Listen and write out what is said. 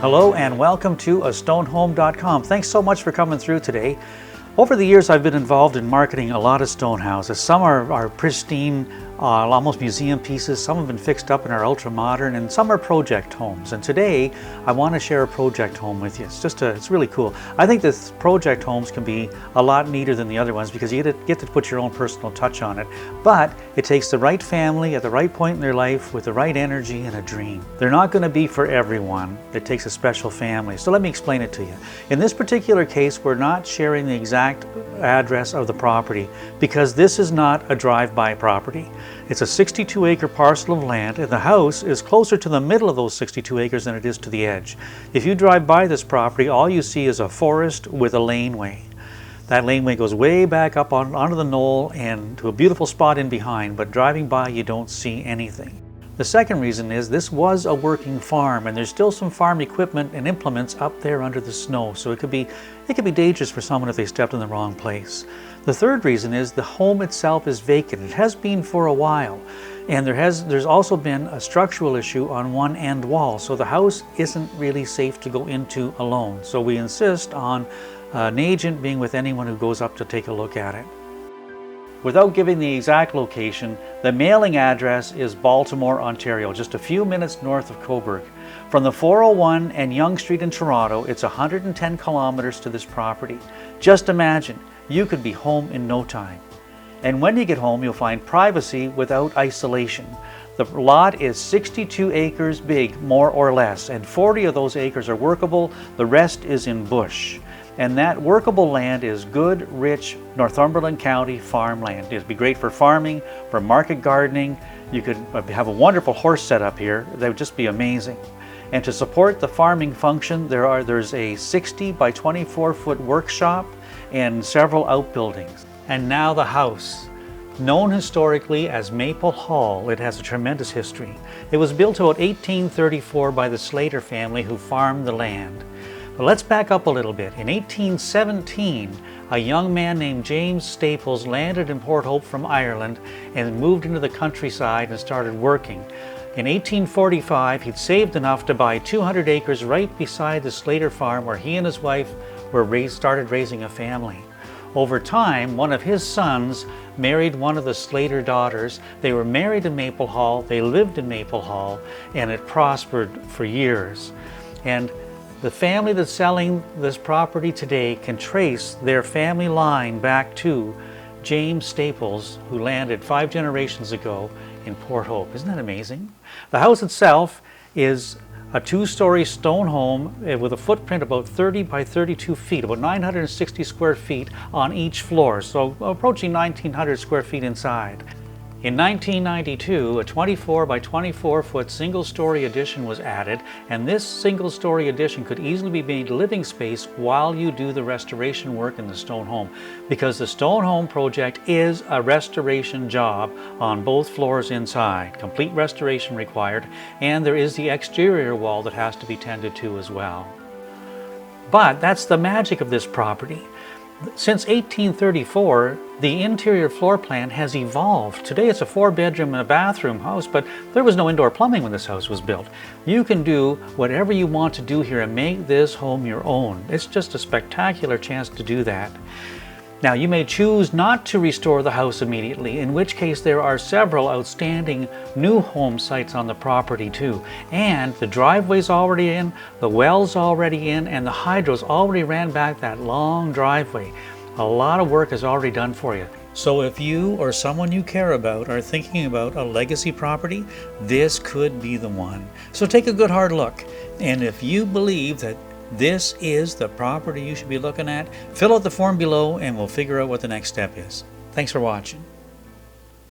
Hello and welcome to astonehome.com. Thanks so much for coming through today. Over the years I've been involved in marketing a lot of stone houses. Some are pristine, almost museum pieces, some have been fixed up and are ultra modern, and some are project homes. And today I want to share a project home with you. It's really cool. I think this project homes can be a lot neater than the other ones because you get to put your own personal touch on it. But it takes the right family at the right point in their life with the right energy and a dream. They're not going to be for everyone. It takes a special family. So let me explain it to you. In this particular case, we're not sharing the exact address of the property because this is not a drive-by property. It's a 62-acre parcel of land, and the house is closer to the middle of those 62 acres than it is to the edge. If you drive by this property, all you see is a forest with a laneway. That laneway goes way back up onto the knoll and to a beautiful spot in behind, but driving by you don't see anything. The second reason is this was a working farm, and there's still some farm equipment and implements up there under the snow, so it could be dangerous for someone if they stepped in the wrong place. The third reason is the home itself is vacant. It has been for a while, and there's also been a structural issue on one end wall, so the house isn't really safe to go into alone. So we insist on an agent being with anyone who goes up to take a look at it. Without giving the exact location, the mailing address is Baltimore, Ontario, just a few minutes north of Cobourg. From the 401 and Yonge Street in Toronto, it's 110 kilometers to this property. Just imagine, you could be home in no time. And when you get home, you'll find privacy without isolation. The lot is 62 acres big, more or less, and 40 of those acres are workable, the rest is in bush. And that workable land is good, rich Northumberland County farmland. It'd be great for farming, for market gardening. You could have a wonderful horse setup here. That would just be amazing. And to support the farming function, there's a 60 by 24 foot workshop and several outbuildings. And now the house. Known historically as Maple Hall, it has a tremendous history. It was built about 1834 by the Slater family who farmed the land. But let's back up a little bit. In 1817, a young man named James Staples landed in Port Hope from Ireland and moved into the countryside and started working. In 1845, he'd saved enough to buy 200 acres right beside the Slater farm where he and his wife started raising a family. Over time, one of his sons married one of the Slater daughters. They were married in Maple Hall, they lived in Maple Hall, and it prospered for years. And the family that's selling this property today can trace their family line back to James Staples, who landed 5 generations ago in Port Hope. Isn't that amazing? The house itself is a 2-story stone home with a footprint about 30 by 32 feet, about 960 square feet on each floor, so approaching 1,900 square feet inside. In 1992, a 24 by 24 foot single-story addition was added, and this single-story addition could easily be made living space while you do the restoration work in the stone home, because the stone home project is a restoration job on both floors inside. Complete restoration required, and there is the exterior wall that has to be tended to as well. But that's the magic of this property. Since 1834, the interior floor plan has evolved. Today it's a 4-bedroom and a bathroom house, but there was no indoor plumbing when this house was built. You can do whatever you want to do here and make this home your own. It's just a spectacular chance to do that. Now, you may choose not to restore the house immediately, in which case there are several outstanding new home sites on the property too. And the driveway's already in, the well's already in, and the hydros already ran back that long driveway. A lot of work is already done for you. So if you or someone you care about are thinking about a legacy property, this could be the one. So take a good hard look. And if you believe that this is the property you should be looking at, fill out the form below and we'll figure out what the next step is. Thanks for watching.